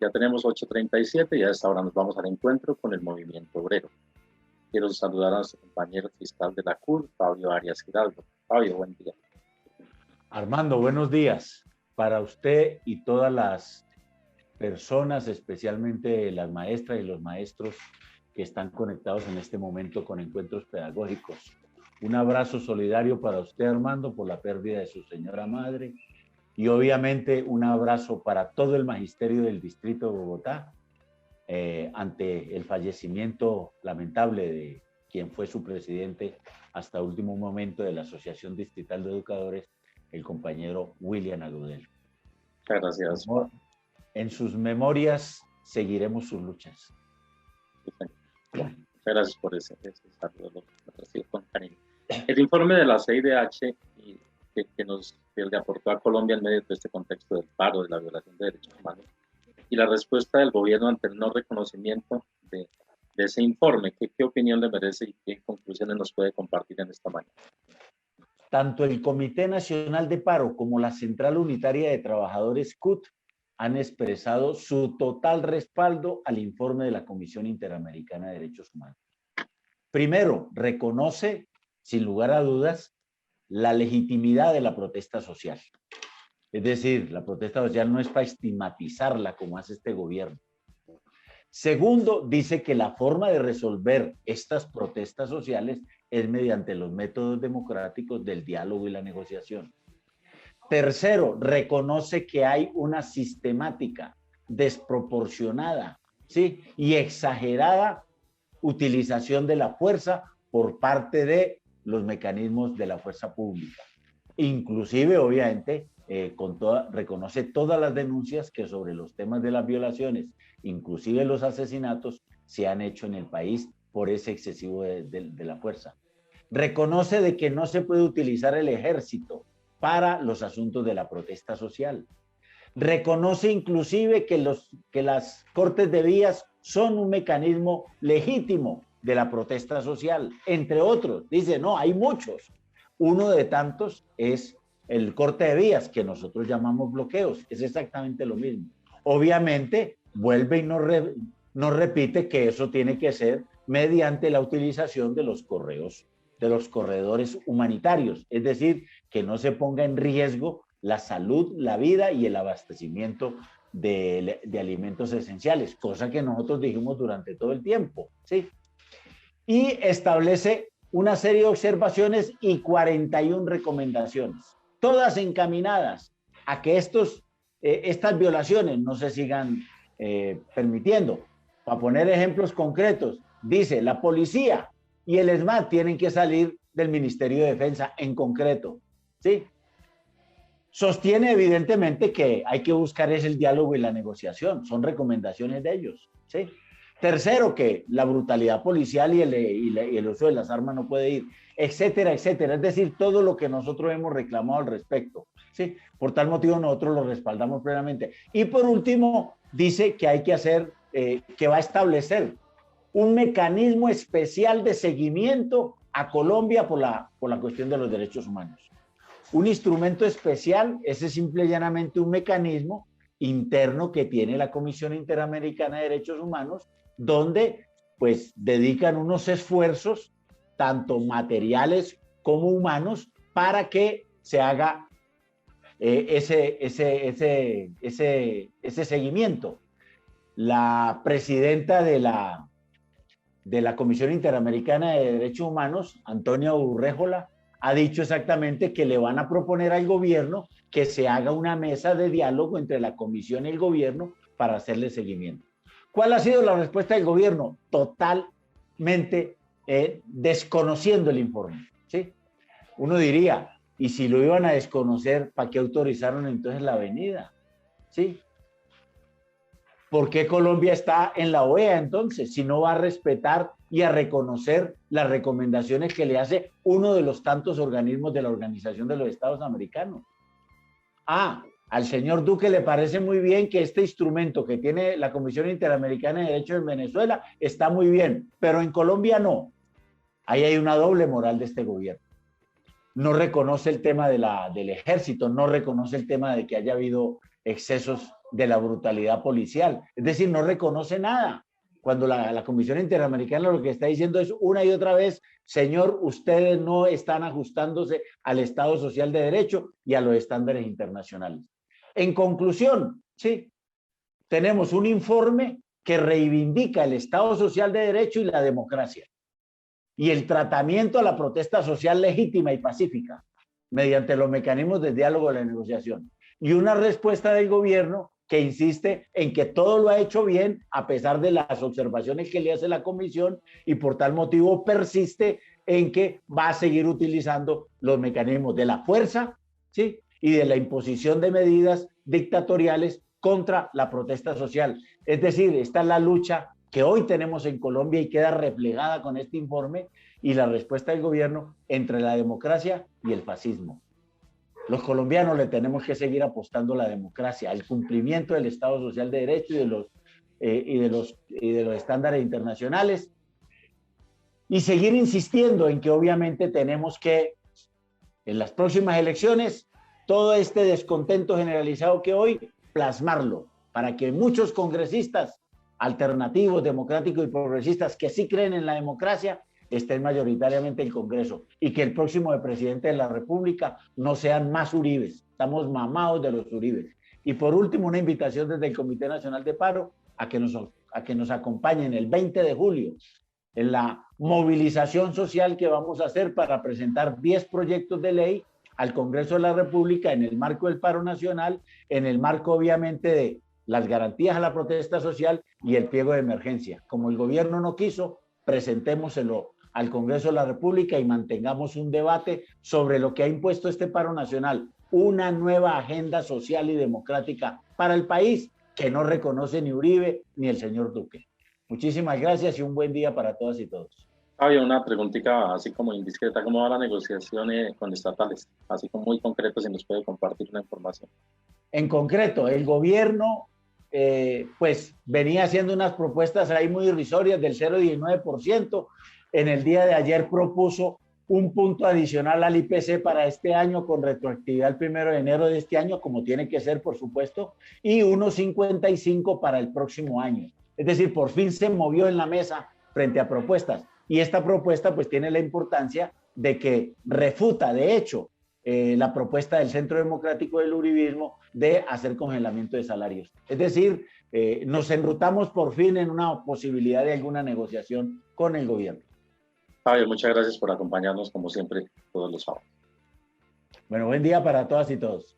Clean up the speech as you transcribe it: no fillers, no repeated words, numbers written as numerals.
Ya tenemos 8:37 y a esta hora nos vamos al encuentro con el movimiento obrero. Quiero saludar a nuestro compañero fiscal de la CUR, Fabio Arias Giraldo. Fabio, buen día. Armando, buenos días para usted y todas las personas, especialmente las maestras y los maestros que están conectados en este momento con encuentros pedagógicos. Un abrazo solidario para usted, Armando, por la pérdida de su señora madre, y obviamente un abrazo para todo el magisterio del Distrito de Bogotá ante el fallecimiento lamentable de quien fue su presidente hasta último momento de la Asociación Distrital de Educadores, el compañero William Agudelo. Muchas gracias. En sus memorias seguiremos sus luchas. Muchas gracias por ese saludo, lo recibo con cariño. El informe de la CIDH que le aportó a Colombia en medio de este contexto del paro, de la violación de derechos humanos, y la respuesta del gobierno ante el no reconocimiento de ese informe, ¿qué opinión le merece y qué conclusiones nos puede compartir en esta mañana? Tanto el Comité Nacional de Paro como la Central Unitaria de Trabajadores CUT han expresado su total respaldo al informe de la Comisión Interamericana de Derechos Humanos. Primero, reconoce, sin lugar a dudas, la legitimidad de la protesta social. Es decir, la protesta social no es para estigmatizarla como hace este gobierno. Segundo, dice que la forma de resolver estas protestas sociales es mediante los métodos democráticos del diálogo y la negociación. Tercero, reconoce que hay una sistemática, desproporcionada, ¿sí?, y exagerada utilización de la fuerza por parte de los mecanismos de la fuerza pública. Inclusive, obviamente, reconoce todas las denuncias que sobre los temas de las violaciones, inclusive los asesinatos, se han hecho en el país por ese excesivo de la fuerza. Reconoce de que no se puede utilizar el ejército para los asuntos de la protesta social. Reconoce inclusive que las cortes de vías son un mecanismo legítimo de la protesta social, entre otros. Dice, no, hay muchos. Uno de tantos es el corte de vías, que nosotros llamamos bloqueos. Es exactamente lo mismo. Obviamente, vuelve y nos repite que eso tiene que ser mediante la utilización de los corredores humanitarios, es decir, que no se ponga en riesgo la salud, la vida y el abastecimiento de alimentos esenciales, cosa que nosotros dijimos durante todo el tiempo, ¿sí? Y establece una serie de observaciones y 41 recomendaciones, todas encaminadas a que estas violaciones no se sigan permitiendo. Para poner ejemplos concretos, dice, la policía y el ESMAD tienen que salir del Ministerio de Defensa en concreto, ¿sí? Sostiene evidentemente que hay que buscar el diálogo y la negociación, son recomendaciones de ellos, ¿sí? Tercero, que la brutalidad policial y el uso de las armas no puede ir, etcétera, etcétera. Es decir, todo lo que nosotros hemos reclamado al respecto, ¿sí? Por tal motivo nosotros lo respaldamos plenamente. Y por último, dice que hay que hacer, que va a establecer un mecanismo especial de seguimiento a Colombia por la cuestión de los derechos humanos. Un instrumento especial, ese es simple y llanamente un mecanismo interno que tiene la Comisión Interamericana de Derechos Humanos, donde pues dedican unos esfuerzos, tanto materiales como humanos, para que se haga ese seguimiento. La presidenta de la Comisión Interamericana de Derechos Humanos, Antonia Urréjola, ha dicho exactamente que le van a proponer al gobierno que se haga una mesa de diálogo entre la comisión y el gobierno para hacerle seguimiento. ¿Cuál ha sido la respuesta del gobierno? Totalmente desconociendo el informe, ¿sí? Uno diría, y si lo iban a desconocer, ¿para qué autorizaron entonces la avenida? ¿Sí? ¿Por qué Colombia está en la OEA entonces, si no va a respetar y a reconocer las recomendaciones que le hace uno de los tantos organismos de la Organización de los Estados Americanos? Al señor Duque le parece muy bien que este instrumento que tiene la Comisión Interamericana de Derechos en Venezuela está muy bien, pero en Colombia no. Ahí hay una doble moral de este gobierno. No reconoce el tema del ejército, no reconoce el tema de que haya habido excesos de la brutalidad policial. Es decir, no reconoce nada. Cuando la Comisión Interamericana lo que está diciendo es una y otra vez, señor, ustedes no están ajustándose al Estado Social de Derecho y a los estándares internacionales. En conclusión, sí, tenemos un informe que reivindica el Estado Social de Derecho y la democracia y el tratamiento a la protesta social legítima y pacífica mediante los mecanismos de diálogo y la negociación. Y una respuesta del gobierno que insiste en que todo lo ha hecho bien a pesar de las observaciones que le hace la comisión y por tal motivo persiste en que va a seguir utilizando los mecanismos de la fuerza, ¿sí?, y de la imposición de medidas dictatoriales contra la protesta social. Es decir, esta es la lucha que hoy tenemos en Colombia y queda reflejada con este informe y la respuesta del gobierno entre la democracia y el fascismo. Los colombianos le tenemos que seguir apostando a la democracia, al cumplimiento del Estado Social de Derecho y de los estándares internacionales y seguir insistiendo en que obviamente tenemos que, en las próximas elecciones, todo este descontento generalizado que hoy, plasmarlo para que muchos congresistas alternativos, democráticos y progresistas que sí creen en la democracia estén mayoritariamente en el Congreso y que el próximo presidente de la República no sean más Uribes. Estamos mamados de los Uribes. Y por último, una invitación desde el Comité Nacional de Paro a que nos acompañen el 20 de julio en la movilización social que vamos a hacer para presentar 10 proyectos de ley al Congreso de la República en el marco del paro nacional, en el marco obviamente de las garantías a la protesta social y el pliego de emergencia. Como el gobierno no quiso, presentémoselo al Congreso de la República y mantengamos un debate sobre lo que ha impuesto este paro nacional, una nueva agenda social y democrática para el país que no reconoce ni Uribe ni el señor Duque. Muchísimas gracias y un buen día para todas y todos. Había una preguntita así como indiscreta, ¿cómo va la negociación con estatales? Así como muy concreto, si nos puede compartir una información. En concreto, el gobierno pues venía haciendo unas propuestas ahí muy irrisorias del 0,19%. En el día de ayer propuso un punto adicional al IPC para este año con retroactividad el 1 de enero de este año, como tiene que ser, por supuesto, y 1,55 para el próximo año. Es decir, por fin se movió en la mesa frente a propuestas. Y esta propuesta pues tiene la importancia de que refuta, de hecho, la propuesta del Centro Democrático del Uribismo de hacer congelamiento de salarios. Es decir, nos enrutamos por fin en una posibilidad de alguna negociación con el gobierno. Fabio, muchas gracias por acompañarnos como siempre todos los sábados. Bueno, buen día para todas y todos.